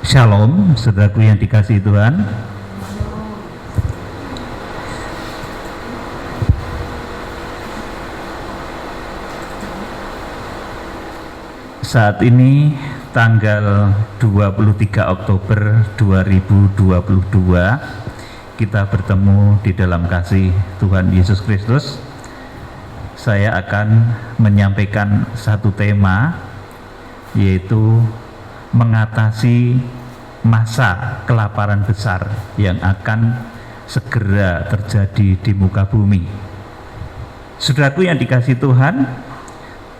Shalom, saudaraku yang dikasihi Tuhan. Saat ini tanggal 23 Oktober 2022, kita bertemu di dalam kasih Tuhan Yesus Kristus. Saya akan menyampaikan satu tema, yaitu mengatasi masa kelaparan besar yang akan segera terjadi di muka bumi. Saudaraku yang dikasihi Tuhan,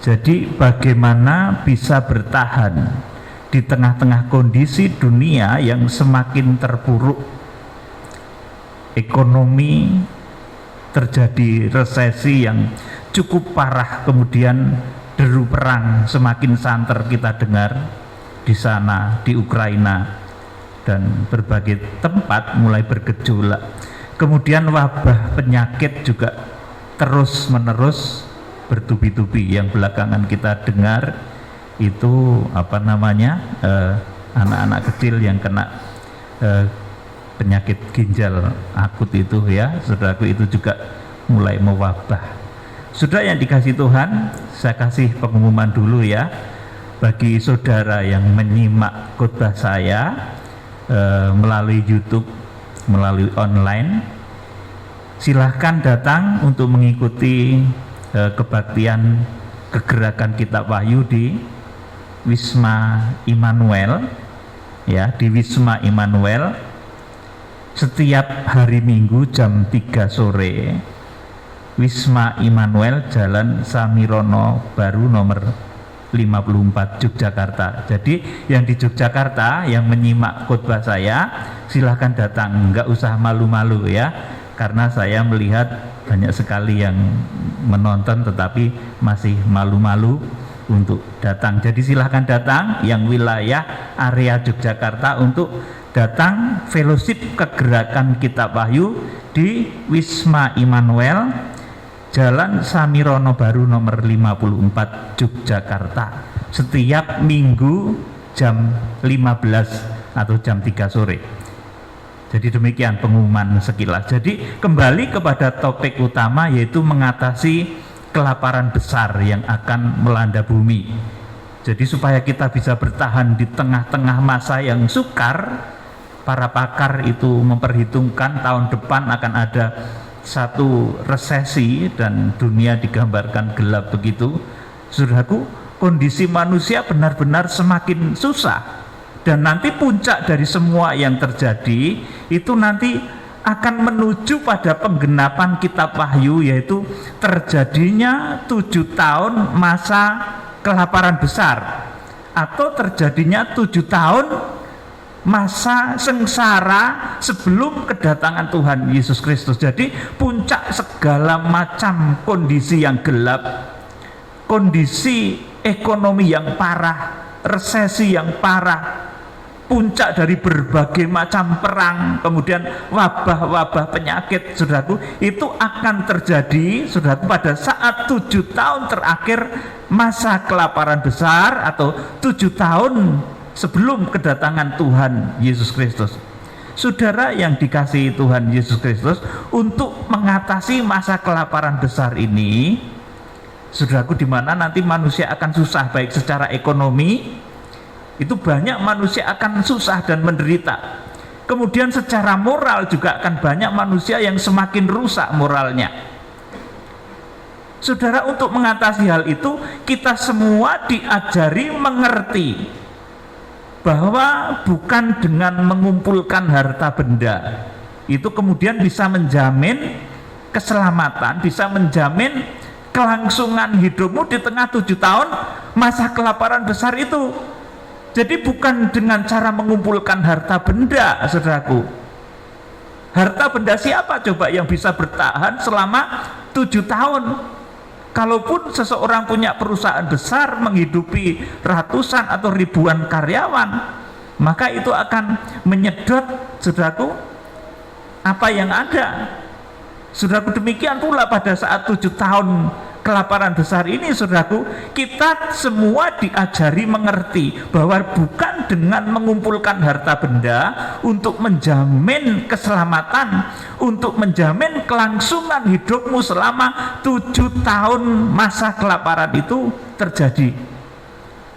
jadi bagaimana bisa bertahan di tengah-tengah kondisi dunia yang semakin terpuruk, ekonomi terjadi resesi yang cukup parah, kemudian deru perang semakin santer kita dengar di sana, di Ukraina dan berbagai tempat mulai bergejolak. Kemudian wabah penyakit juga terus menerus bertubi-tubi. Yang belakangan kita dengar itu anak-anak kecil yang kena penyakit ginjal akut itu, ya saudaraku, itu juga mulai mewabah. Saudara yang dikasihi Tuhan, saya kasih pengumuman dulu ya bagi saudara yang menyimak khotbah saya melalui YouTube, melalui online. Silahkan datang untuk mengikuti kebaktian kegerakan Kitab Wahyu di Wisma Immanuel, ya, di Wisma Immanuel setiap hari Minggu jam 3 sore. Wisma Immanuel, Jalan Samirono Baru nomor 54 Yogyakarta. Jadi yang di Yogyakarta yang menyimak khotbah saya, silahkan datang, nggak usah malu-malu ya, karena saya melihat banyak sekali yang menonton tetapi masih malu-malu untuk datang. Jadi silahkan datang yang wilayah area Yogyakarta untuk datang fellowship kegerakan Kitab Wahyu di Wisma Immanuel, Jalan Samirono Baru nomor 54 Yogyakarta, setiap minggu jam 15 atau jam 3 sore. Jadi demikian pengumuman sekilas. Jadi kembali kepada topik utama, yaitu mengatasi kelaparan besar yang akan melanda bumi. Jadi supaya kita bisa bertahan di tengah-tengah masa yang sukar, para pakar itu memperhitungkan tahun depan akan ada satu resesi dan dunia digambarkan gelap begitu. Saudaraku, kondisi manusia benar-benar semakin susah, dan nanti puncak dari semua yang terjadi itu nanti akan menuju pada penggenapan Kitab Wahyu, yaitu terjadinya 7 tahun masa kelaparan besar, atau terjadinya 7 tahun masa sengsara sebelum kedatangan Tuhan Yesus Kristus. Jadi puncak segala macam kondisi yang gelap, kondisi ekonomi yang parah, resesi yang parah, puncak dari berbagai macam perang, kemudian wabah-wabah penyakit, saudaraku, itu akan terjadi, saudaraku, pada saat 7 tahun terakhir masa kelaparan besar, atau 7 tahun sebelum kedatangan Tuhan Yesus Kristus. Saudara yang dikasihi Tuhan Yesus Kristus, untuk mengatasi masa kelaparan besar ini, saudaraku, di mana nanti manusia akan susah baik secara ekonomi, itu banyak manusia akan susah dan menderita. Kemudian secara moral juga akan banyak manusia yang semakin rusak moralnya. Saudara, untuk mengatasi hal itu kita semua diajari mengerti bahwa bukan dengan mengumpulkan harta benda itu kemudian bisa menjamin keselamatan, bisa menjamin kelangsungan hidupmu di tengah 7 tahun masa kelaparan besar itu. Jadi bukan dengan cara mengumpulkan harta benda, saudaraku. Harta benda siapa coba yang bisa bertahan selama 7 tahun? Kalaupun seseorang punya perusahaan besar menghidupi ratusan atau ribuan karyawan, maka itu akan menyedot, saudaraku, apa yang ada. Saudaraku, demikian pula pada saat 7 tahun kelaparan besar ini, saudaraku, kita semua diajari mengerti bahwa bukan dengan mengumpulkan harta benda untuk menjamin keselamatan, untuk menjamin kelangsungan hidupmu selama 7 tahun masa kelaparan itu terjadi.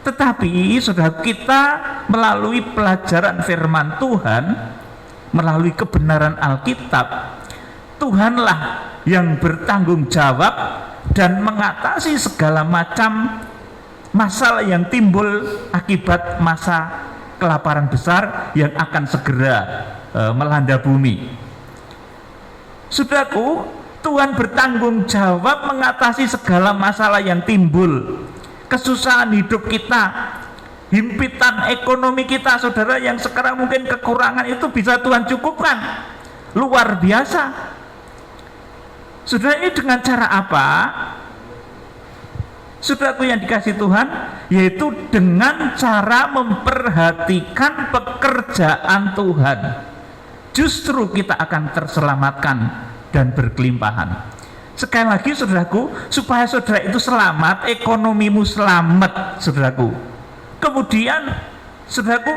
Tetapi saudara, kita melalui pelajaran firman Tuhan, melalui kebenaran Alkitab, Tuhanlah yang bertanggung jawab dan mengatasi segala macam masalah yang timbul akibat masa kelaparan besar yang akan segera melanda bumi. Saudaraku, Tuhan bertanggung jawab mengatasi segala masalah yang timbul, kesusahan hidup kita, himpitan ekonomi kita, saudara, yang sekarang mungkin kekurangan itu bisa Tuhan cukupkan. Luar biasa. Saudara, ini dengan cara apa? Saudaraku yang dikasih Tuhan, yaitu dengan cara memperhatikan pekerjaan Tuhan. Justru kita akan terselamatkan dan berkelimpahan. Sekali lagi, saudaraku, supaya saudara itu selamat, ekonomimu selamat, saudaraku. Kemudian, saudaraku,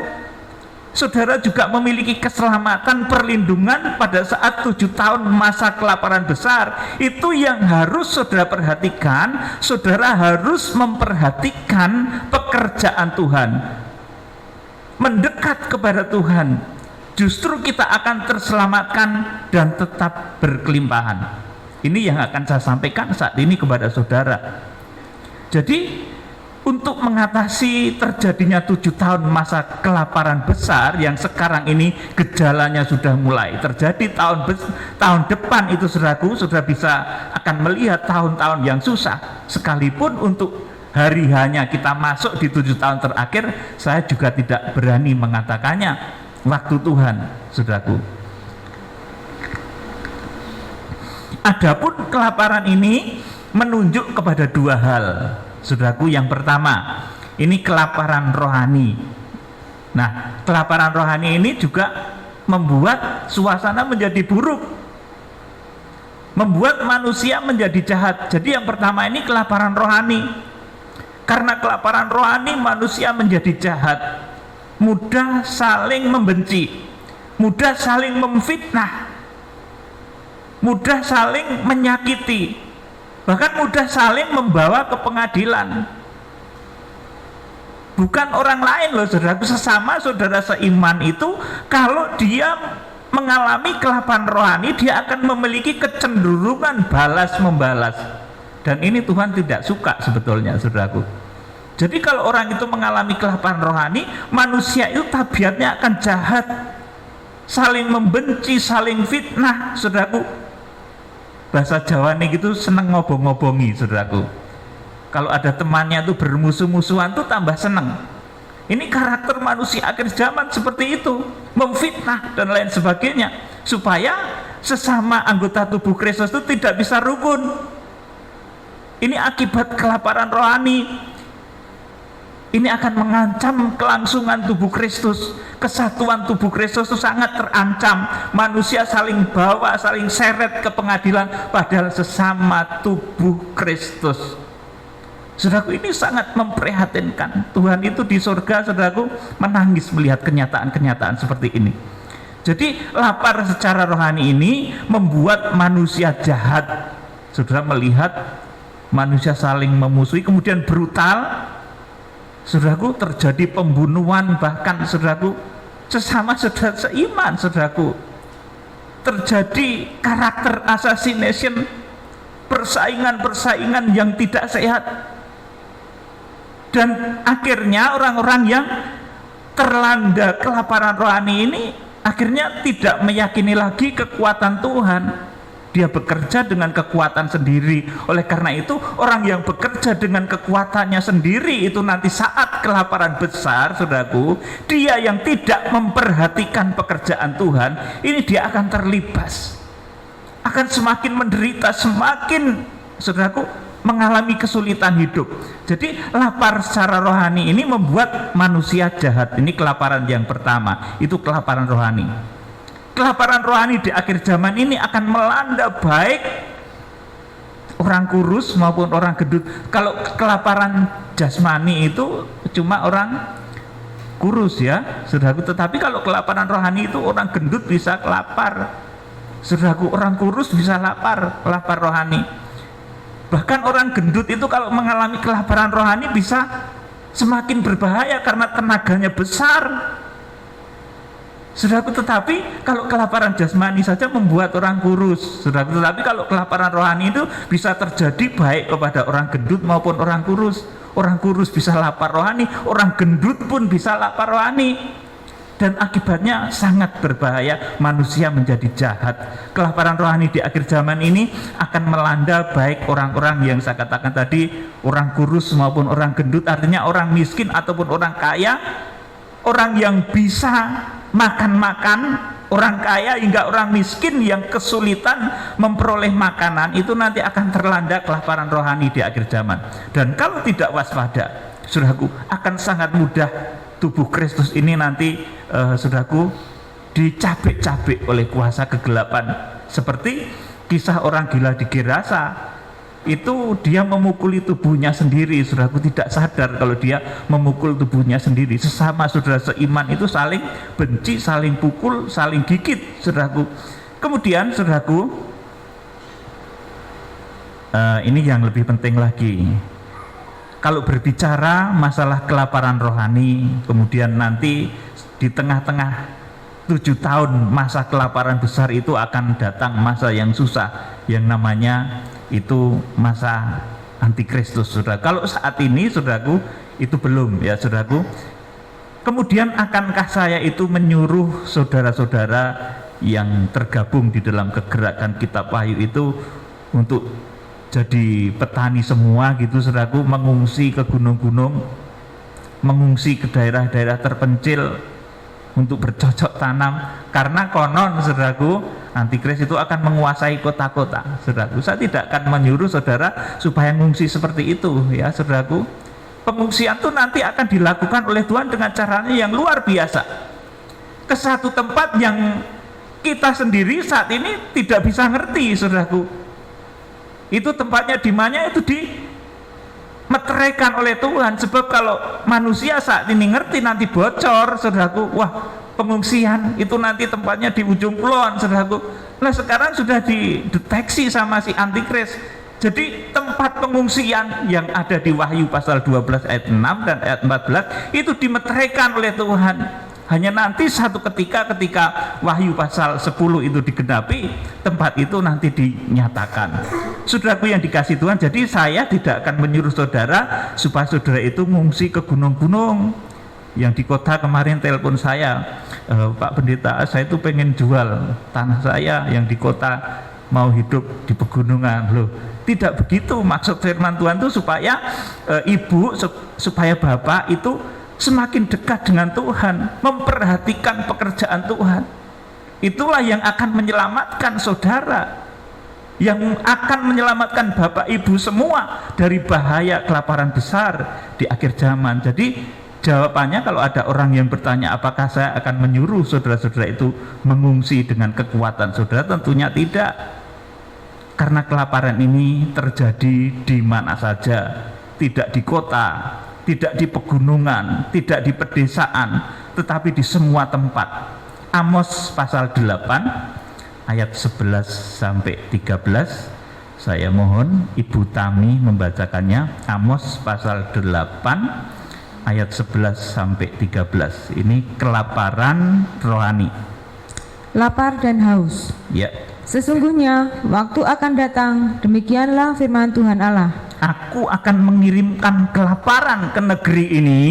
saudara juga memiliki keselamatan, perlindungan pada saat 7 tahun masa kelaparan besar. Itu yang harus saudara perhatikan. Saudara harus memperhatikan pekerjaan Tuhan, mendekat kepada Tuhan. Justru kita akan terselamatkan dan tetap berkelimpahan. Ini yang akan saya sampaikan saat ini kepada saudara. Jadi untuk mengatasi terjadinya 7 tahun masa kelaparan besar yang sekarang ini gejalanya sudah mulai terjadi, tahun depan itu, saudaraku, sudah bisa akan melihat tahun-tahun yang susah. Sekalipun untuk hari hanya kita masuk di 7 tahun terakhir, saya juga tidak berani mengatakannya. Waktu Tuhan, saudaraku. Adapun kelaparan ini menunjuk kepada 2 hal, saudaraku. Yang pertama, ini kelaparan rohani. Nah, kelaparan rohani ini juga membuat suasana menjadi buruk, membuat manusia menjadi jahat. Jadi yang pertama ini kelaparan rohani. Karena kelaparan rohani, manusia menjadi jahat, mudah saling membenci, mudah saling memfitnah, mudah saling menyakiti, bahkan mudah saling membawa ke pengadilan. Bukan orang lain loh, saudara, sesama saudara seiman itu, kalau dia mengalami kelaparan rohani, dia akan memiliki kecenderungan balas membalas, dan ini Tuhan tidak suka sebetulnya, saudaraku. Jadi kalau orang itu mengalami kelaparan rohani, manusia itu tabiatnya akan jahat, saling membenci, saling fitnah, saudaraku. Bahasa Jawa nih gitu, seneng ngobong-ngobongi, saudaraku. Kalau ada temannya tuh bermusuh-musuhan tuh tambah seneng. Ini karakter manusia akhir zaman seperti itu, memfitnah dan lain sebagainya, supaya sesama anggota tubuh Kristus itu tidak bisa rukun. Ini akibat kelaparan rohani. Ini akan mengancam kelangsungan tubuh Kristus. Kesatuan tubuh Kristus itu sangat terancam. Manusia saling bawa, saling seret ke pengadilan, padahal sesama tubuh Kristus. Saudaraku, ini sangat memprihatinkan. Tuhan itu di surga, saudaraku, menangis melihat kenyataan-kenyataan seperti ini. Jadi lapar secara rohani ini membuat manusia jahat. Saudara melihat manusia saling memusuhi, kemudian brutal. Saudaraku, terjadi pembunuhan, bahkan saudaraku sesama saudara seiman, saudaraku, terjadi karakter assassination, persaingan-persaingan yang tidak sehat, dan akhirnya orang-orang yang terlanda kelaparan rohani ini akhirnya tidak meyakini lagi kekuatan Tuhan. Dia bekerja dengan kekuatan sendiri. Oleh karena itu, orang yang bekerja dengan kekuatannya sendiri itu nanti saat kelaparan besar, saudaraku, dia yang tidak memperhatikan pekerjaan Tuhan, ini dia akan terlibas, akan semakin menderita, semakin, saudaraku, mengalami kesulitan hidup. Jadi lapar secara rohani ini membuat manusia jahat. Ini kelaparan yang pertama, itu kelaparan rohani. Kelaparan rohani di akhir zaman ini akan melanda baik orang kurus maupun orang gendut. Kalau kelaparan jasmani itu cuma orang kurus ya, saudaraku. Tetapi kalau kelaparan rohani itu orang gendut bisa lapar, saudaraku. Orang kurus bisa lapar rohani. Bahkan orang gendut itu kalau mengalami kelaparan rohani bisa semakin berbahaya karena tenaganya besar, saudaraku. Tetapi kalau kelaparan jasmani saja membuat orang kurus, saudaraku. Tetapi kalau kelaparan rohani itu bisa terjadi baik kepada orang gendut maupun orang kurus. Orang kurus bisa lapar rohani, orang gendut pun bisa lapar rohani, dan akibatnya sangat berbahaya, manusia menjadi jahat. Kelaparan rohani di akhir zaman ini akan melanda baik orang-orang yang saya katakan tadi, orang kurus maupun orang gendut, artinya orang miskin ataupun orang kaya, orang yang bisa makan-makan, orang kaya hingga orang miskin yang kesulitan memperoleh makanan, itu nanti akan terlanda kelaparan rohani di akhir zaman. Dan kalau tidak waspada, saudaraku, akan sangat mudah tubuh Kristus ini nanti saudaraku dicabik-cabik oleh kuasa kegelapan. Seperti kisah orang gila di Gerasa, itu dia memukuli tubuhnya sendiri, saudaraku, tidak sadar kalau dia memukul tubuhnya sendiri. Sesama saudara seiman itu saling benci, saling pukul, saling gigit, saudaraku. Kemudian saudaraku, ini yang lebih penting lagi, kalau berbicara masalah kelaparan rohani, kemudian nanti di tengah-tengah 7 tahun masa kelaparan besar itu akan datang masa yang susah, yang namanya itu masa antikristus, saudara. Kalau saat ini, saudaraku, itu belum ya, saudaraku. Kemudian akankah saya itu menyuruh saudara-saudara yang tergabung di dalam kegerakan Kitab Wahyu itu untuk jadi petani semua gitu, saudaraku, mengungsi ke gunung-gunung, mengungsi ke daerah-daerah terpencil untuk bercocok tanam, karena konon, saudaraku, antikris itu akan menguasai kota-kota, saudaraku. Saya tidak akan menyuruh saudara supaya mengungsi seperti itu ya, saudaraku. Pengungsian itu nanti akan dilakukan oleh Tuhan dengan caranya yang luar biasa, ke satu tempat yang kita sendiri saat ini tidak bisa ngerti, saudaraku. Itu tempatnya di mana, itu dimeteraikan oleh Tuhan. Sebab kalau manusia saat ini ngerti nanti bocor, saudaraku, wah, pengungsian itu nanti tempatnya di ujung kulon, saudaraku. Nah, sekarang sudah dideteksi sama si antikris. Jadi tempat pengungsian yang ada di Wahyu pasal 12 ayat 6 dan ayat 14 itu dimeteraikan oleh Tuhan. Hanya nanti satu ketika Wahyu pasal 10 itu digenapi, tempat itu nanti dinyatakan. Saudaraku yang dikasih Tuhan, jadi saya tidak akan menyuruh saudara supaya saudara itu mengungsi ke gunung-gunung. Yang di kota kemarin telepon saya, Pak Pendeta, saya itu pengen jual tanah saya yang di kota, mau hidup di pegunungan. Loh, tidak begitu. Maksud firman Tuhan itu supaya ibu, supaya bapak itu semakin dekat dengan Tuhan, memperhatikan pekerjaan Tuhan. Itulah yang akan menyelamatkan saudara, yang akan menyelamatkan bapak ibu semua dari bahaya kelaparan besar di akhir zaman. Jadi jawabannya, kalau ada orang yang bertanya apakah saya akan menyuruh saudara-saudara itu mengungsi dengan kekuatan saudara, tentunya tidak. Karena kelaparan ini terjadi di mana saja, tidak di kota, tidak di pegunungan, tidak di pedesaan, tetapi di semua tempat. Amos pasal 8 ayat 11 sampai 13. Saya mohon Ibu Tami membacakannya. Amos pasal 8 ayat 11 sampai 13. Ini kelaparan rohani. Lapar dan haus. Ya. Sesungguhnya waktu akan datang, demikianlah firman Tuhan Allah. Aku akan mengirimkan kelaparan ke negeri ini.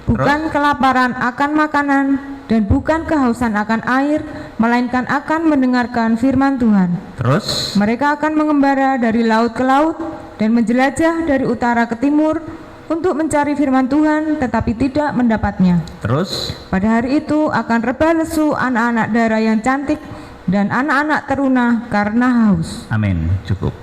Bukan kelaparan akan makanan dan bukan kehausan akan air, melainkan akan mendengarkan firman Tuhan. Terus mereka akan mengembara dari laut ke laut dan menjelajah dari utara ke timur untuk mencari firman Tuhan, tetapi tidak mendapatnya. Terus pada hari itu akan rebah lesu anak-anak darah yang cantik dan anak-anak teruna karena haus. Amin. Cukup.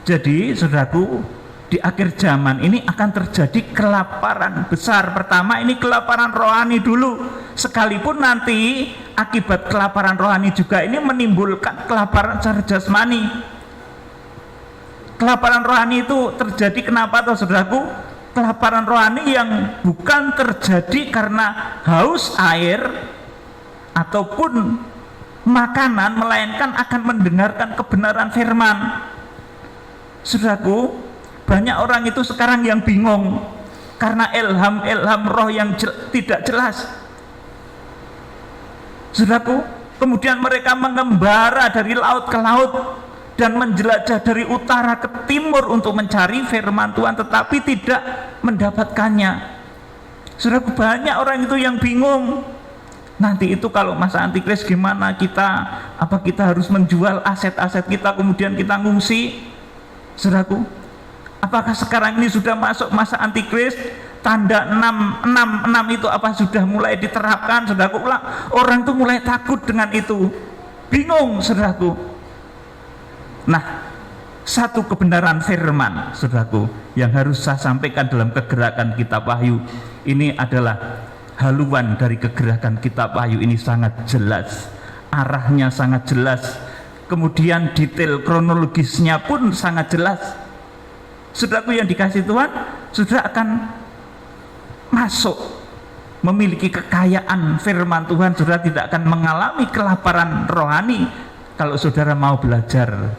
Jadi saudaraku, di akhir zaman ini akan terjadi kelaparan besar. Pertama, ini kelaparan rohani dulu, sekalipun nanti akibat kelaparan rohani juga ini menimbulkan kelaparan secara jasmani. Kelaparan rohani itu terjadi kenapa toh saudaraku? Kelaparan rohani yang bukan terjadi karena haus air ataupun makanan, melainkan akan mendengarkan kebenaran firman. Saudaraku, banyak orang itu sekarang yang bingung karena ilham roh yang tidak jelas. Saudaraku, kemudian mereka mengembara dari laut ke laut dan menjelajah dari utara ke timur untuk mencari firman Tuhan, tetapi tidak mendapatkannya. Saudaraku, banyak orang itu yang bingung. Nanti itu kalau masa antikris gimana kita? Apa kita harus menjual aset-aset kita kemudian kita ngungsi? Saudaraku, apakah sekarang ini sudah masuk masa antikris? Tanda 666 itu apa sudah mulai diterapkan? Saudaraku, orang itu mulai takut dengan itu, bingung saudaraku. Nah, satu kebenaran firman saudaraku yang harus saya sampaikan dalam kegerakan kitab Wahyu ini adalah haluan dari kegerakan kitab Wahyu ini sangat jelas, arahnya sangat jelas, kemudian detail kronologisnya pun sangat jelas. Saudaraku yang dikasih Tuhan, saudara akan masuk memiliki kekayaan firman Tuhan. Saudara tidak akan mengalami kelaparan rohani kalau saudara mau belajar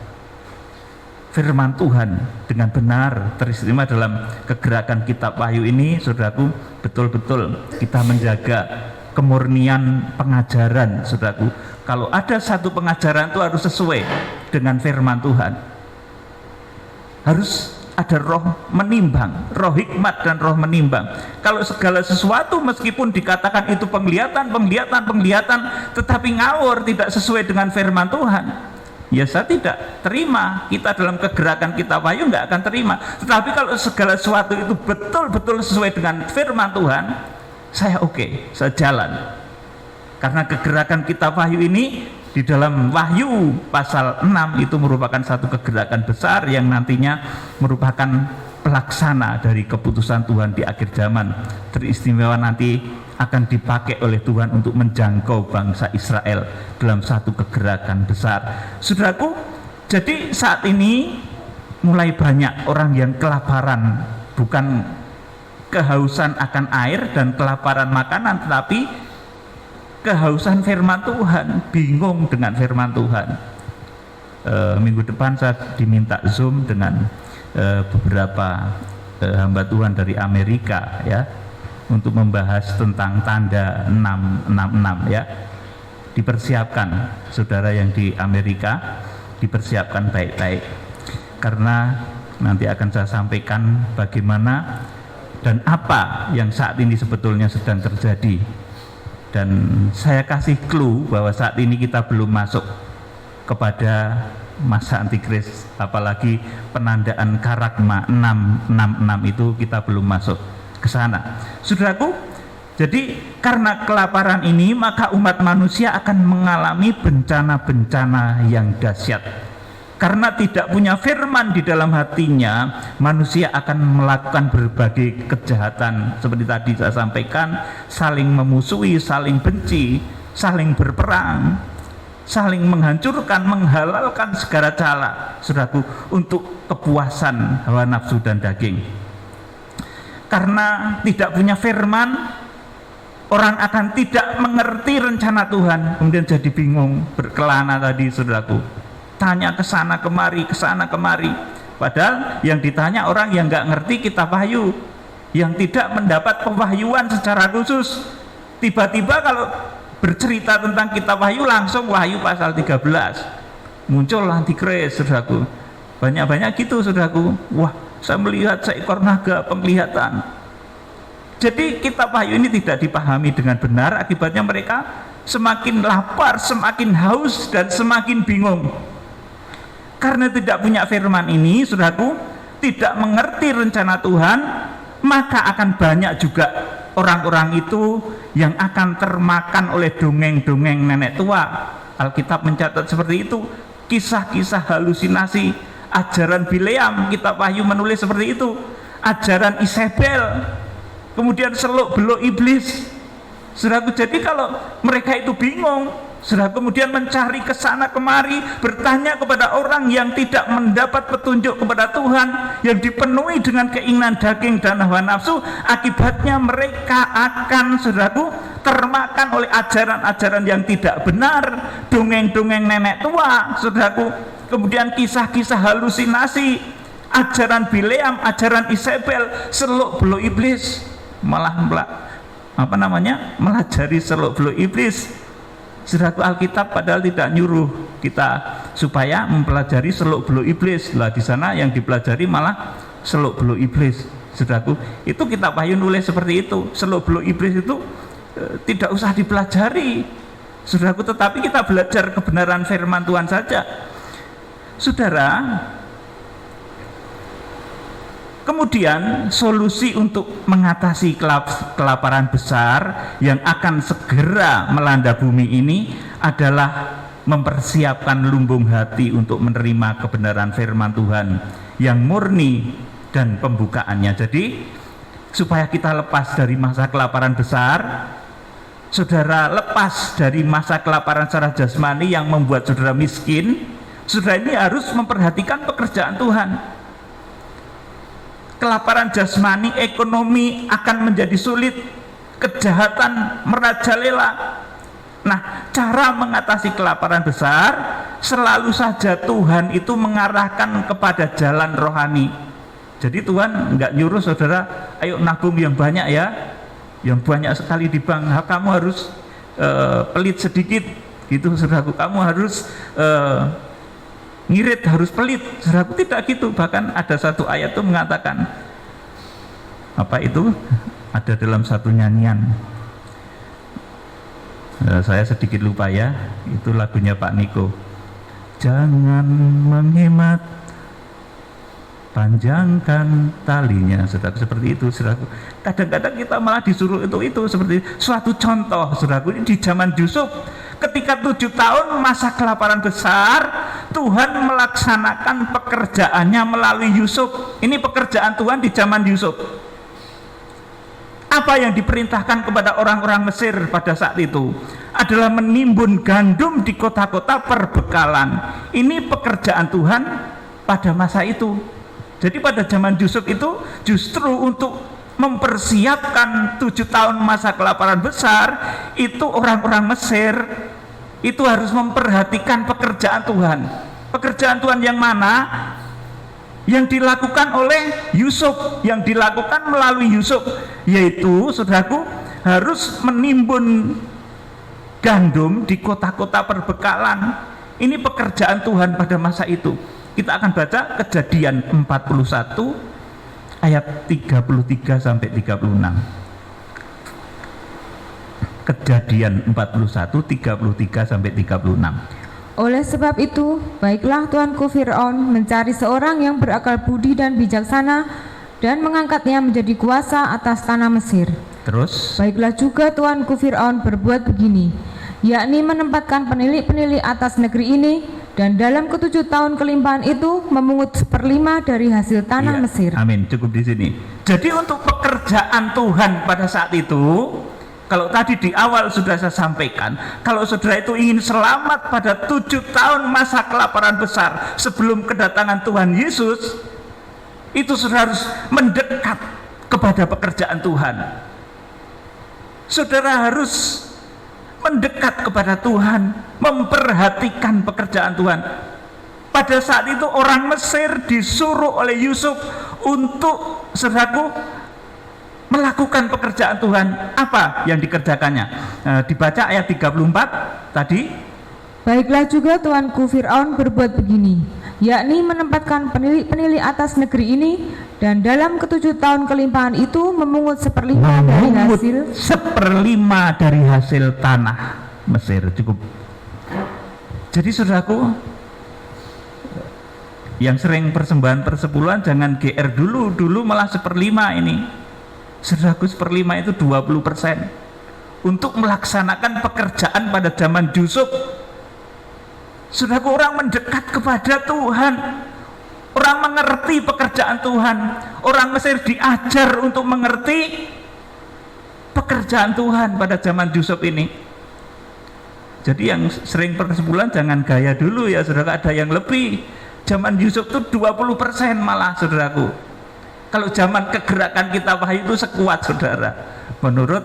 firman Tuhan dengan benar, teristimewa dalam kegerakan kitab Wahyu ini. Saudaraku, betul-betul kita menjaga kemurnian pengajaran. Saudaraku, kalau ada satu pengajaran itu harus sesuai dengan firman Tuhan, harus ada roh menimbang, roh hikmat dan roh menimbang. Kalau segala sesuatu meskipun dikatakan itu penglihatan, tetapi ngawur, tidak sesuai dengan firman Tuhan, ya saya tidak terima. Kita dalam kegerakan kitab Wahyu nggak akan terima. Tetapi kalau segala sesuatu itu betul-betul sesuai dengan firman Tuhan, saya oke, saya jalan. Karena kegerakan kitab Wahyu ini di dalam Wahyu pasal 6 itu merupakan satu kegerakan besar yang nantinya merupakan pelaksana dari keputusan Tuhan di akhir zaman. Teristimewa nanti akan dipakai oleh Tuhan untuk menjangkau bangsa Israel dalam satu kegerakan besar. Saudaraku, jadi saat ini mulai banyak orang yang kelaparan, bukan kehausan akan air dan kelaparan makanan, tetapi kehausan firman Tuhan, bingung dengan firman Tuhan. Minggu depan saya diminta Zoom dengan beberapa hamba Tuhan dari Amerika ya, untuk membahas tentang tanda 666 ya. Dipersiapkan saudara yang di Amerika, dipersiapkan baik-baik, karena nanti akan saya sampaikan bagaimana dan apa yang saat ini sebetulnya sedang terjadi. Dan saya kasih clue bahwa saat ini kita belum masuk kepada masa antikris, apalagi penandaan karagma 666 itu kita belum masuk ke sana. Saudaraku, jadi karena kelaparan ini maka umat manusia akan mengalami bencana-bencana yang dahsyat. Karena tidak punya firman di dalam hatinya, manusia akan melakukan berbagai kejahatan seperti tadi saya sampaikan, saling memusuhi, saling benci, saling berperang, saling menghancurkan, menghalalkan segala cara, saudaraku, untuk kepuasan hawa nafsu dan daging. Karena tidak punya firman, orang akan tidak mengerti rencana Tuhan, kemudian jadi bingung, berkelana tadi, saudaraku. Tanya ke sana kemari, padahal yang ditanya orang yang nggak ngerti kitab Wahyu, yang tidak mendapat pewahyuan secara khusus. Tiba-tiba kalau bercerita tentang kitab Wahyu langsung Wahyu pasal 13 muncul antikris, saudaraku. Banyak-banyak gitu, saudaraku. Wah, saya melihat seekor naga penglihatan. Jadi kitab Wahyu ini tidak dipahami dengan benar, akibatnya mereka semakin lapar, semakin haus, dan semakin bingung. Karena tidak punya firman ini, saudaraku, tidak mengerti rencana Tuhan, maka akan banyak juga orang-orang itu yang akan termakan oleh dongeng-dongeng nenek tua. Alkitab mencatat seperti itu, kisah-kisah halusinasi, ajaran Bileam, kitab Wahyu menulis seperti itu, ajaran Isabel, kemudian seluk beluk iblis. Saudaraku, jadi kalau mereka itu bingung, Saudara, kemudian mencari ke sana kemari, bertanya kepada orang yang tidak mendapat petunjuk kepada Tuhan, yang dipenuhi dengan keinginan daging dan hawa nafsu. Akibatnya mereka akan, saudaraku, termakan oleh ajaran-ajaran yang tidak benar, dongeng-dongeng nenek tua, saudaraku, kemudian kisah-kisah halusinasi, ajaran Bileam, ajaran Isabel, seluk-beluk iblis, malah melajari seluk-beluk iblis. Saudaraku, Alkitab padahal tidak nyuruh kita supaya mempelajari seluk-beluk iblis. Lah di sana yang dipelajari malah seluk-beluk iblis. Saudaraku, itu kitab Wahyu nulis seperti itu. Seluk-beluk iblis itu tidak usah dipelajari. Saudaraku, tetapi kita belajar kebenaran firman Tuhan saja. Saudara, kemudian solusi untuk mengatasi kelaparan besar yang akan segera melanda bumi ini adalah mempersiapkan lumbung hati untuk menerima kebenaran firman Tuhan yang murni dan pembukaannya. Jadi supaya kita lepas dari masa kelaparan besar, saudara lepas dari masa kelaparan secara jasmani yang membuat saudara miskin, saudara ini harus memperhatikan pekerjaan Tuhan. Kelaparan jasmani, ekonomi akan menjadi sulit, kejahatan merajalela. Nah, cara mengatasi kelaparan besar selalu saja Tuhan itu mengarahkan kepada jalan rohani. Jadi Tuhan nggak nyuruh saudara, ayo nabung yang banyak ya, yang banyak sekali di bank. Nah, kamu harus pelit sedikit, gitu saudaraku. Kamu harus ngirit, harus pelit. Saudaraku, tidak gitu. Bahkan ada satu ayat itu mengatakan, apa itu? Ada dalam satu nyanyian. Saya sedikit lupa ya, itu lagunya Pak Niko. Jangan menghemat, panjangkan talinya. Saudaraku, seperti itu, saudaraku. Kadang-kadang kita malah disuruh itu seperti suatu contoh, saudaraku. Ini di zaman Yusuf, ketika 7 tahun masa kelaparan besar, Tuhan melaksanakan pekerjaannya melalui Yusuf. Ini pekerjaan Tuhan di zaman Yusuf. Apa yang diperintahkan kepada orang-orang Mesir pada saat itu adalah menimbun gandum di kota-kota perbekalan. Ini pekerjaan Tuhan pada masa itu. Jadi pada zaman Yusuf itu justru untuk mempersiapkan 7 tahun masa kelaparan besar, itu orang-orang Mesir itu harus memperhatikan pekerjaan Tuhan. Pekerjaan Tuhan yang mana? Yang dilakukan oleh Yusuf, yang dilakukan melalui Yusuf, yaitu saudaraku harus menimbun gandum di kota-kota perbekalan. Ini pekerjaan Tuhan pada masa itu. Kita akan baca Kejadian 41 ayat 33 sampai 36. Kejadian 41 33 sampai 36. Oleh sebab itu, baiklah tuanku Fir'aun mencari seorang yang berakal budi dan bijaksana dan mengangkatnya menjadi kuasa atas tanah Mesir. Terus, baiklah juga tuanku Fir'aun berbuat begini, yakni menempatkan penilik-penilik atas negeri ini, dan dalam ke-7 tahun kelimpahan itu memungut 1/5 dari hasil tanah Mesir. Amin. Cukup di sini. Jadi untuk pekerjaan Tuhan pada saat itu, kalau tadi di awal sudah saya sampaikan, kalau saudara itu ingin selamat pada 7 tahun masa kelaparan besar sebelum kedatangan Tuhan Yesus, itu saudara harus mendekat kepada pekerjaan Tuhan. Saudara harus mendekat kepada Tuhan, memperhatikan pekerjaan Tuhan. Pada saat itu orang Mesir disuruh oleh Yusuf untuk, saudaraku, melakukan pekerjaan Tuhan. Apa yang dikerjakannya? Dibaca ayat 34 tadi. Baiklah juga tuanku Fir'aun berbuat begini, yakni menempatkan penilik-penilik atas negeri ini, dan dalam ke-7 tahun kelimpahan itu memungut 1/5 dari hasil 1/5 dari hasil tanah Mesir. Cukup. Jadi saudaraku, yang sering persembahan persepuluhan jangan GR dulu malah 1/5 ini. Saudaraku, 1/5 itu 20% untuk melaksanakan pekerjaan pada zaman Yusuf. Saudaraku, orang mendekat kepada Tuhan, orang mengerti pekerjaan Tuhan. Orang Mesir diajar untuk mengerti pekerjaan Tuhan pada zaman Yusuf ini. Jadi yang sering persepuluhan jangan gaya dulu ya saudara, ada yang lebih. Zaman Yusuf tuh 20% malah saudaraku. Kalau zaman kegerakan kitab wahyu itu sekuat saudara. Menurut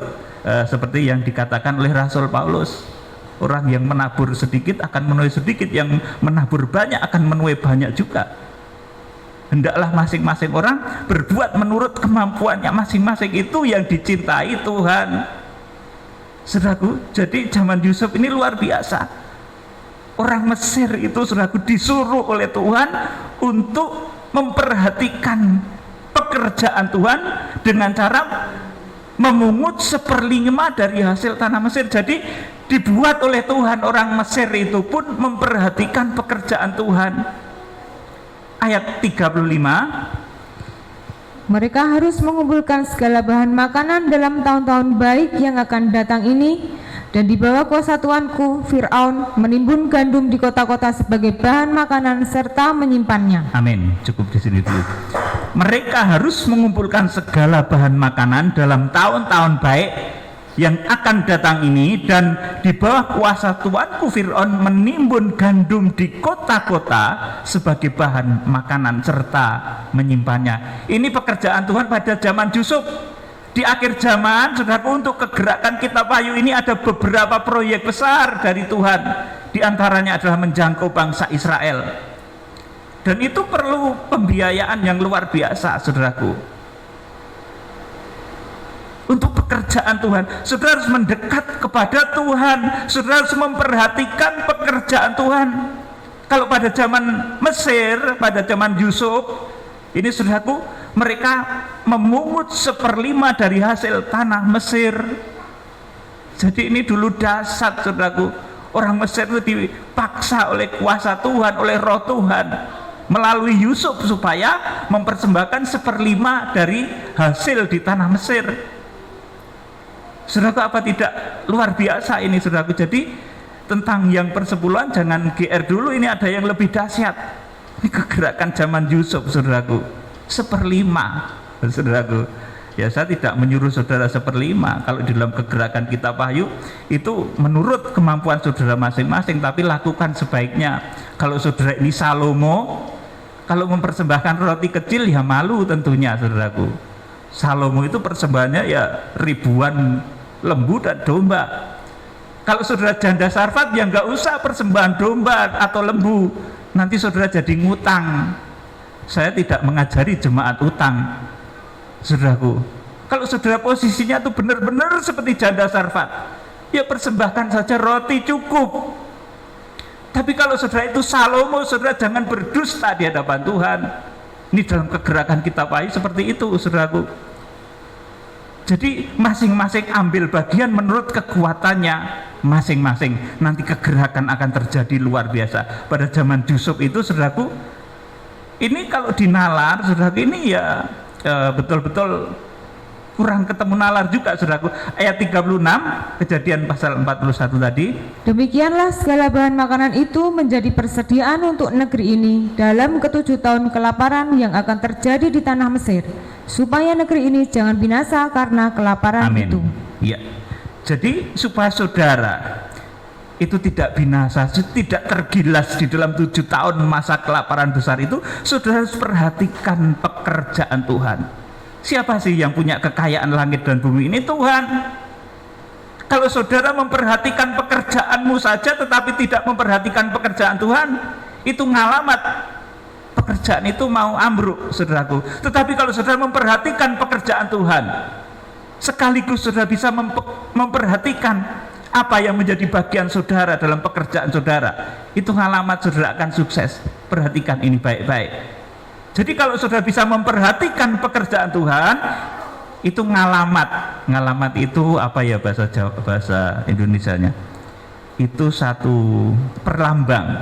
seperti yang dikatakan oleh Rasul Paulus, orang yang menabur sedikit akan menuai sedikit, yang menabur banyak akan menuai banyak juga. Hendaklah masing-masing orang berbuat menurut kemampuannya masing-masing, itu yang dicintai Tuhan. Saudaraku, jadi zaman Yusuf ini luar biasa. Orang Mesir itu saudaraku disuruh oleh Tuhan untuk memperhatikan pekerjaan Tuhan dengan cara memungut 1/5 dari hasil tanah Mesir. Jadi dibuat oleh Tuhan, orang Mesir itu pun memperhatikan pekerjaan Tuhan. Ayat 35, mereka harus mengumpulkan segala bahan makanan dalam tahun-tahun baik yang akan datang ini, dan di bawah kuasa tuanku Fir'aun menimbun gandum di kota-kota sebagai bahan makanan serta menyimpannya. Amin. Cukup di sini dulu. Mereka harus mengumpulkan segala bahan makanan dalam tahun-tahun baik yang akan datang ini, dan di bawah kuasa tuanku Fir'aun menimbun gandum di kota-kota sebagai bahan makanan serta menyimpannya. Ini pekerjaan Tuhan pada zaman Yusuf. Di akhir zaman, saudaraku, untuk kegerakan kitab wahyu ini ada beberapa proyek besar dari Tuhan. Di antaranya adalah menjangkau bangsa Israel. Dan itu perlu pembiayaan yang luar biasa, saudaraku. Untuk pekerjaan Tuhan, saudara harus mendekat kepada Tuhan, saudara harus memperhatikan pekerjaan Tuhan. Kalau pada zaman Mesir, pada zaman Yusuf, ini saudaraku, mereka memungut 1/5 dari hasil tanah Mesir. Jadi ini dulu dasar saudaraku, orang Mesir itu dipaksa oleh kuasa Tuhan, oleh roh Tuhan melalui Yusuf supaya mempersembahkan 1/5 dari hasil di tanah Mesir. Saudaraku, apa tidak luar biasa ini saudaraku? Jadi tentang yang persepuluhan jangan GR dulu, ini ada yang lebih dahsyat. Ini kegerakan zaman Yusuf saudaraku, 1/5 saudaraku. Ya, saya tidak menyuruh saudara 1/5 kalau di dalam kegerakan kitab wahyu itu menurut kemampuan saudara masing-masing, tapi lakukan sebaiknya. Kalau saudara ini Salomo, kalau mempersembahkan roti kecil ya malu tentunya saudaraku. Salomo itu persembahannya ya ribuan lembu dan domba. Kalau saudara janda Sarfat ya nggak usah persembahan domba atau lembu, nanti saudara jadi ngutang. Saya tidak mengajari jemaat utang, saudaraku. Kalau saudara posisinya tuh benar-benar seperti janda Sarfat, ya persembahkan saja roti cukup. Tapi kalau saudara itu Salomo, saudara jangan berdusta di hadapan Tuhan. Ini dalam kegerakan kitab wahyu seperti itu saudaraku. Jadi masing-masing ambil bagian menurut kekuatannya masing-masing. Nanti kegerakan akan terjadi luar biasa. Pada zaman Yusuf itu saudaraku, ini kalau dinalar saudaraku, ini ya betul-betul kurang ketemu nalar juga saudaraku. Ayat 36 Kejadian pasal 41 tadi, demikianlah segala bahan makanan itu menjadi persediaan untuk negeri ini dalam ke-7 tahun kelaparan yang akan terjadi di tanah Mesir, supaya negeri ini jangan binasa karena kelaparan. amin. Itu Ya, jadi supaya saudara itu tidak binasa, tidak tergilas di dalam 7 tahun masa kelaparan besar itu, saudara harus perhatikan pekerjaan Tuhan. Siapa sih yang punya kekayaan langit dan bumi ini? Tuhan. Kalau saudara memperhatikan pekerjaanmu saja tetapi tidak memperhatikan pekerjaan Tuhan, itu ngalamat pekerjaan itu mau ambruk saudaraku. Tetapi kalau saudara memperhatikan pekerjaan Tuhan, sekaligus saudara bisa memperhatikan apa yang menjadi bagian saudara dalam pekerjaan saudara, itu ngalamat saudara akan sukses. Perhatikan ini baik-baik. Jadi kalau saudara bisa memperhatikan pekerjaan Tuhan, itu ngalamat. Ngalamat itu apa ya bahasa Jawa, bahasa Indonesianya? Itu satu perlambang.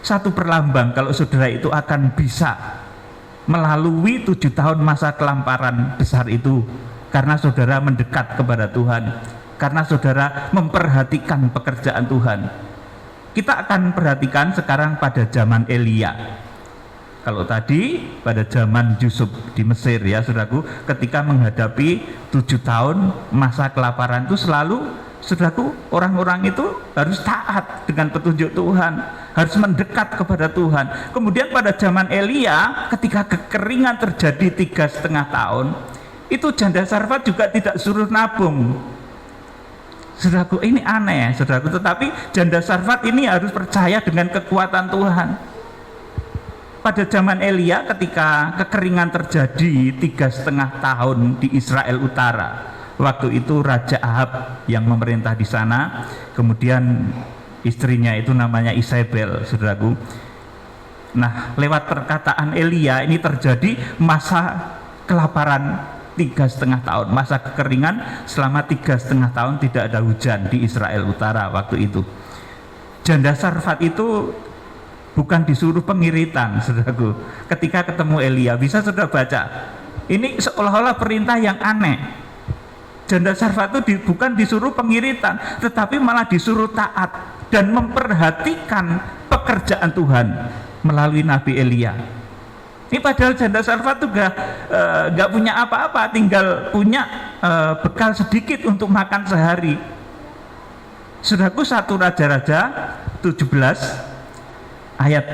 Satu perlambang kalau saudara itu akan bisa melalui 7 tahun masa kelaparan besar itu, karena saudara mendekat kepada Tuhan, karena saudara memperhatikan pekerjaan Tuhan. Kita akan perhatikan sekarang pada zaman Elia. Kalau tadi pada zaman Yusuf di Mesir ya saudaraku, ketika menghadapi 7 tahun masa kelaparan itu selalu Saudaraku, orang-orang itu harus taat dengan petunjuk Tuhan, harus mendekat kepada Tuhan. Kemudian pada zaman Elia, ketika kekeringan terjadi 3,5 tahun, itu janda Sarfat juga tidak suruh nabung. Saudaraku, ini aneh, saudaraku, tetapi janda Sarfat ini harus percaya dengan kekuatan Tuhan. Pada zaman Elia, ketika kekeringan terjadi 3,5 tahun di Israel Utara, waktu itu Raja Ahab yang memerintah di sana, kemudian istrinya itu namanya Isabel, saudaraku. Nah, lewat perkataan Elia ini terjadi masa kelaparan 3,5 tahun, masa kekeringan selama 3,5 tahun, tidak ada hujan di Israel Utara waktu itu. Janda Sarfat itu bukan disuruh pengiritan, saudaraku. Ketika ketemu Elia, bisa saudara baca, ini seolah-olah perintah yang aneh. Janda Sarfat itu bukan disuruh pengiritan, tetapi malah disuruh taat dan memperhatikan pekerjaan Tuhan melalui Nabi Elia. Ini padahal janda Sarfat juga nggak punya apa-apa, tinggal punya bekal sedikit untuk makan sehari. Saudaraku, 1 Raja-Raja 17 ayat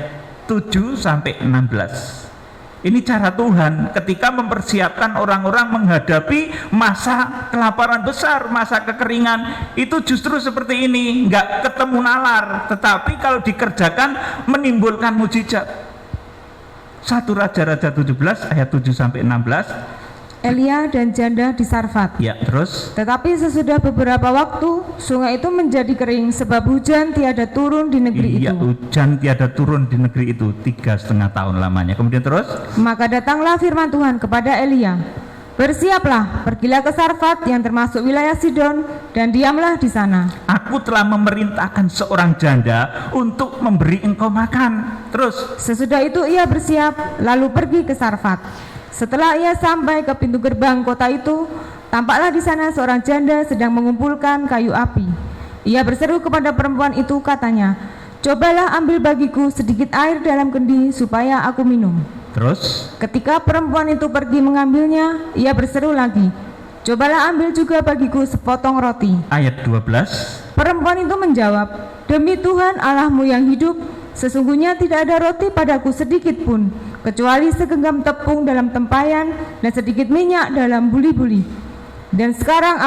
7 sampai 16. Ini cara Tuhan ketika mempersiapkan orang-orang menghadapi masa kelaparan besar, masa kekeringan. Itu justru seperti ini, nggak ketemu nalar, tetapi kalau dikerjakan menimbulkan mujizat. 1 Raja-Raja 17 ayat 7 sampai 16. Elia dan janda di Sarfat. Ya, terus. Tetapi sesudah beberapa waktu, sungai itu menjadi kering sebab hujan tiada turun di negeri itu. Hujan tiada turun di negeri itu 3,5 tahun lamanya. Kemudian terus. Maka datanglah firman Tuhan kepada Elia, bersiaplah, pergilah ke Sarfat yang termasuk wilayah Sidon, dan diamlah di sana. Aku telah memerintahkan seorang janda untuk memberi engkau makan. Terus. Sesudah itu ia bersiap, lalu pergi ke Sarfat. Setelah ia sampai ke pintu gerbang kota itu, tampaklah di sana seorang janda sedang mengumpulkan kayu api. Ia berseru kepada perempuan itu, katanya, cobalah ambil bagiku sedikit air dalam kendi supaya aku minum. Terus? Ketika perempuan itu pergi mengambilnya, ia berseru lagi, cobalah ambil juga bagiku sepotong roti. Ayat 12. Perempuan itu menjawab, demi Tuhan Allahmu yang hidup, sesungguhnya tidak ada roti padaku sedikit pun, kecuali segenggam tepung dalam tempayan dan sedikit minyak dalam buli-buli. Dan sekarang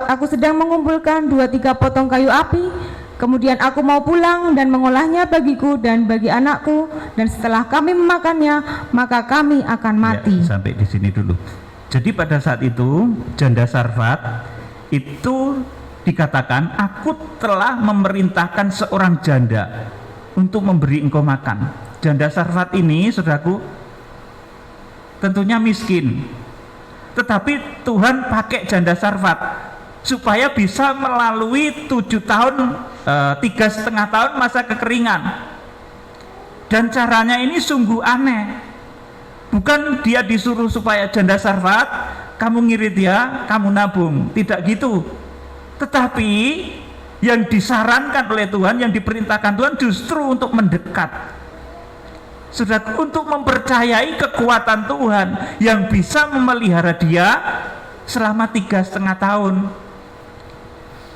aku sedang mengumpulkan 2-3 potong kayu api. Kemudian aku mau pulang dan mengolahnya bagiku dan bagi anakku, dan setelah kami memakannya, maka kami akan mati. Ya, sampai di sini dulu. Jadi pada saat itu janda Sarfat itu dikatakan, aku telah memerintahkan seorang janda untuk memberi engkau makan. Janda Sarfat ini, saudaraku, tentunya miskin, tetapi Tuhan pakai janda Sarfat supaya bisa melalui 7 tahun, 3,5 tahun masa kekeringan. Dan caranya ini sungguh aneh. Bukan dia disuruh supaya janda Sarfat, kamu ngirit ya, kamu nabung, tidak gitu. Tetapi yang disarankan oleh Tuhan, yang diperintahkan Tuhan justru untuk mendekat. Saudara, untuk mempercayai kekuatan Tuhan yang bisa memelihara dia selama 3,5 tahun.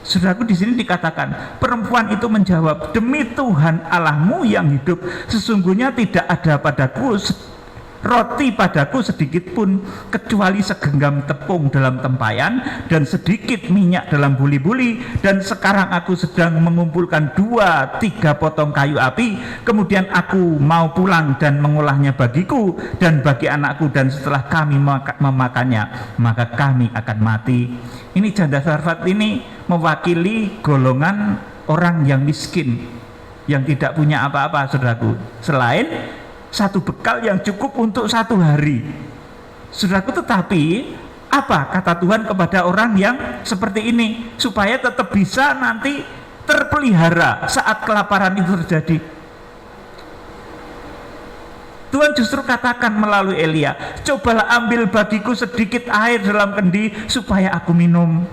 Saudaraku, di sini dikatakan, perempuan itu menjawab, demi Tuhan Allahmu yang hidup, sesungguhnya tidak ada padaku roti padaku sedikit pun, kecuali segenggam tepung dalam tempayan dan sedikit minyak dalam buli-buli. Dan sekarang aku sedang mengumpulkan 2-3 potong kayu api. Kemudian aku mau pulang dan mengolahnya bagiku dan bagi anakku, dan setelah kami memakannya, maka kami akan mati. Ini janda Sarfat ini mewakili golongan orang yang miskin, yang tidak punya apa-apa, saudaraku, selain satu bekal yang cukup untuk 1 hari. Saudaraku, tetapi apa kata Tuhan kepada orang yang seperti ini, supaya tetap bisa nanti terpelihara saat kelaparan itu terjadi? Tuhan justru katakan melalui Elia, cobalah ambil bagiku sedikit air dalam kendi supaya aku minum.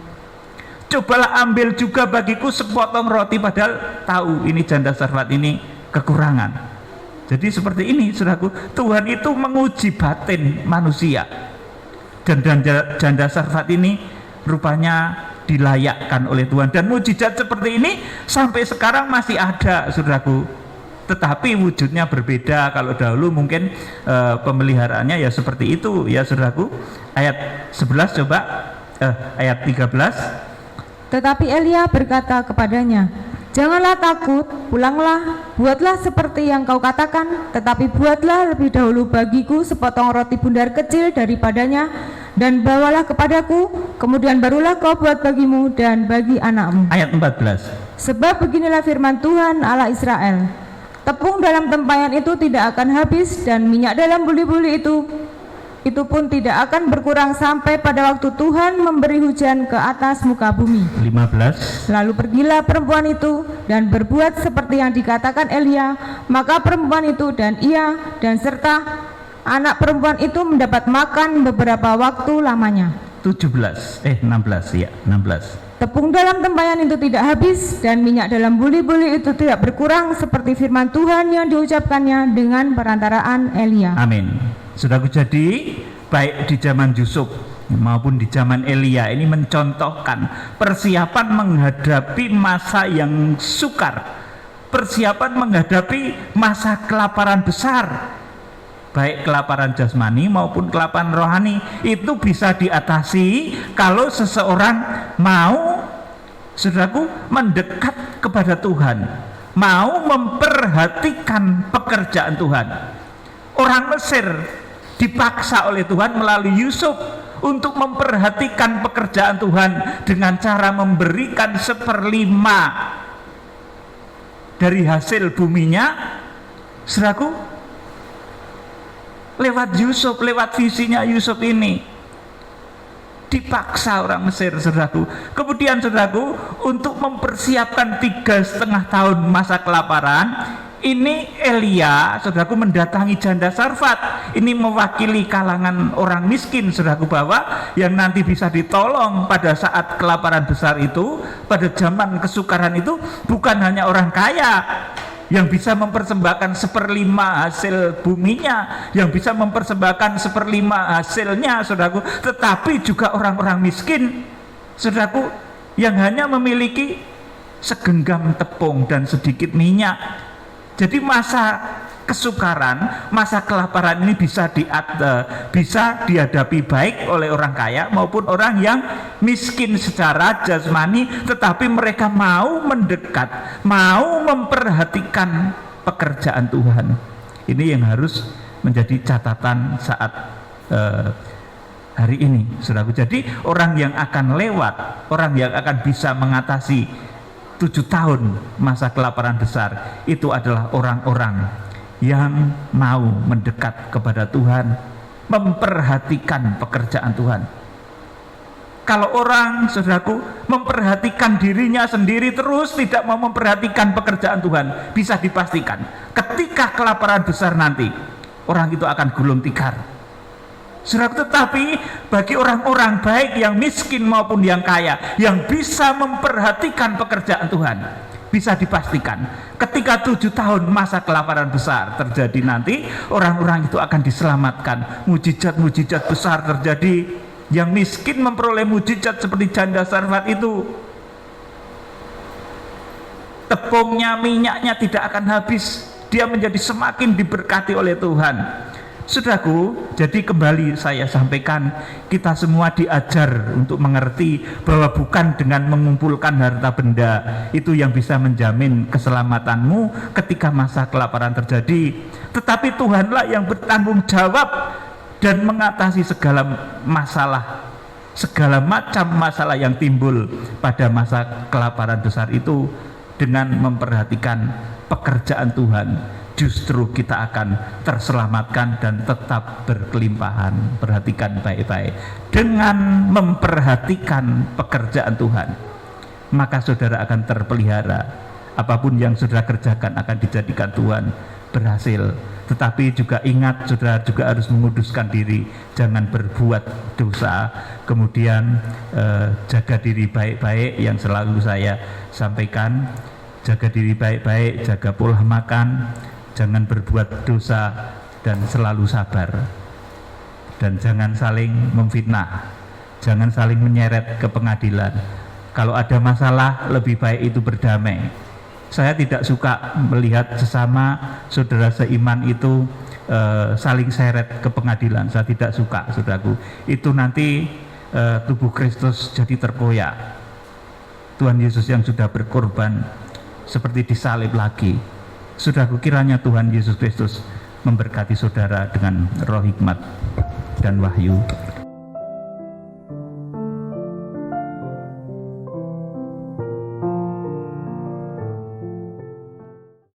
Cobalah ambil juga bagiku sepotong roti, padahal tahu ini janda Sarfat ini kekurangan. Jadi seperti ini, saudaraku, Tuhan itu menguji batin manusia. Dan janda Sarfat ini rupanya dilayakkan oleh Tuhan. Dan mujizat seperti ini sampai sekarang masih ada, saudaraku. Tetapi wujudnya berbeda. Kalau dahulu mungkin pemeliharaannya ya seperti itu ya, saudaraku. Ayat 11 coba, ayat 13. Tetapi Elia berkata kepadanya, "Janganlah takut, pulanglah, buatlah seperti yang kau katakan, tetapi buatlah lebih dahulu bagiku sepotong roti bundar kecil daripadanya, dan bawalah kepadaku, kemudian barulah kau buat bagimu dan bagi anakmu." Ayat 14. Sebab beginilah firman Tuhan Allah Israel, tepung dalam tempayan itu tidak akan habis, dan minyak dalam buli-buli itu pun tidak akan berkurang sampai pada waktu Tuhan memberi hujan ke atas muka bumi. 15. Lalu pergilah perempuan itu dan berbuat seperti yang dikatakan Elia. Maka perempuan itu dan ia dan serta anak perempuan itu mendapat makan beberapa waktu lamanya. 16 ya, 16. Tepung dalam tempayan itu tidak habis, dan minyak dalam buli-buli itu tidak berkurang, seperti firman Tuhan yang diucapkannya dengan perantaraan Elia. Amin. Saudaraku, jadi baik di zaman Yusuf maupun di zaman Elia ini mencontohkan persiapan menghadapi masa yang sukar, persiapan menghadapi masa kelaparan besar, baik kelaparan jasmani maupun kelaparan rohani. Itu bisa diatasi kalau seseorang mau, saudaraku, mendekat kepada Tuhan, mau memperhatikan pekerjaan Tuhan. Orang Mesir dipaksa oleh Tuhan melalui Yusuf untuk memperhatikan pekerjaan Tuhan dengan cara memberikan 1/5 dari hasil buminya, saudaraku, lewat Yusuf, lewat visinya Yusuf ini dipaksa orang Mesir, saudaraku. Kemudian, saudaraku, untuk mempersiapkan 3,5 tahun masa kelaparan ini, Elia, saudaraku, mendatangi janda Sarfat. Ini mewakili kalangan orang miskin, saudaraku, bahwa yang nanti bisa ditolong pada saat kelaparan besar itu, pada zaman kesukaran itu, bukan hanya orang kaya yang bisa mempersembahkan 1/5 hasil buminya, yang bisa mempersembahkan 1/5 hasilnya, saudaraku, tetapi juga orang-orang miskin, saudaraku, yang hanya memiliki segenggam tepung dan sedikit minyak. Jadi masa kesukaran, masa kelaparan ini bisa dihadapi baik oleh orang kaya maupun orang yang miskin secara jasmani, tetapi mereka mau mendekat, mau memperhatikan pekerjaan Tuhan. Ini yang harus menjadi catatan saat hari ini, saudaraku. Jadi orang yang akan lewat, orang yang akan bisa mengatasi 7 tahun masa kelaparan besar, itu adalah orang-orang yang mau mendekat kepada Tuhan, memperhatikan pekerjaan Tuhan. Kalau orang, saudaraku, memperhatikan dirinya sendiri terus, tidak mau memperhatikan pekerjaan Tuhan, bisa dipastikan ketika kelaparan besar nanti, orang itu akan gulung tikar. Saudara, tetapi bagi orang-orang baik yang miskin maupun yang kaya, yang bisa memperhatikan pekerjaan Tuhan, bisa dipastikan ketika 7 tahun masa kelaparan besar terjadi nanti, orang-orang itu akan diselamatkan. Mujizat-mujizat besar terjadi. Yang miskin memperoleh mujizat seperti janda Sarfat itu. Tepungnya, minyaknya tidak akan habis. Dia menjadi semakin diberkati oleh Tuhan. Saudaraku, jadi kembali saya sampaikan, kita semua diajar untuk mengerti bahwa bukan dengan mengumpulkan harta benda itu yang bisa menjamin keselamatanmu ketika masa kelaparan terjadi, tetapi Tuhanlah yang bertanggung jawab dan mengatasi segala masalah, segala macam masalah yang timbul pada masa kelaparan besar itu. Dengan memperhatikan pekerjaan Tuhan, justru kita akan terselamatkan dan tetap berkelimpahan. Perhatikan baik-baik. Dengan memperhatikan pekerjaan Tuhan, maka saudara akan terpelihara. Apapun yang saudara kerjakan akan dijadikan Tuhan berhasil. Tetapi juga ingat, saudara juga harus menguduskan diri, jangan berbuat dosa. Kemudian jaga diri baik-baik, yang selalu saya sampaikan, jaga diri baik-baik, jaga pola makan, jangan berbuat dosa, dan selalu sabar. Dan jangan saling memfitnah, jangan saling menyeret ke pengadilan. Kalau ada masalah, lebih baik itu berdamai. Saya tidak suka melihat sesama saudara seiman itu saling seret ke pengadilan. Saya tidak suka, saudaraku. Itu nanti tubuh Kristus jadi terkoyak. Tuhan Yesus yang sudah berkorban seperti disalib lagi. Saudaraku, kiranya Tuhan Yesus Kristus memberkati saudara dengan roh hikmat dan wahyu.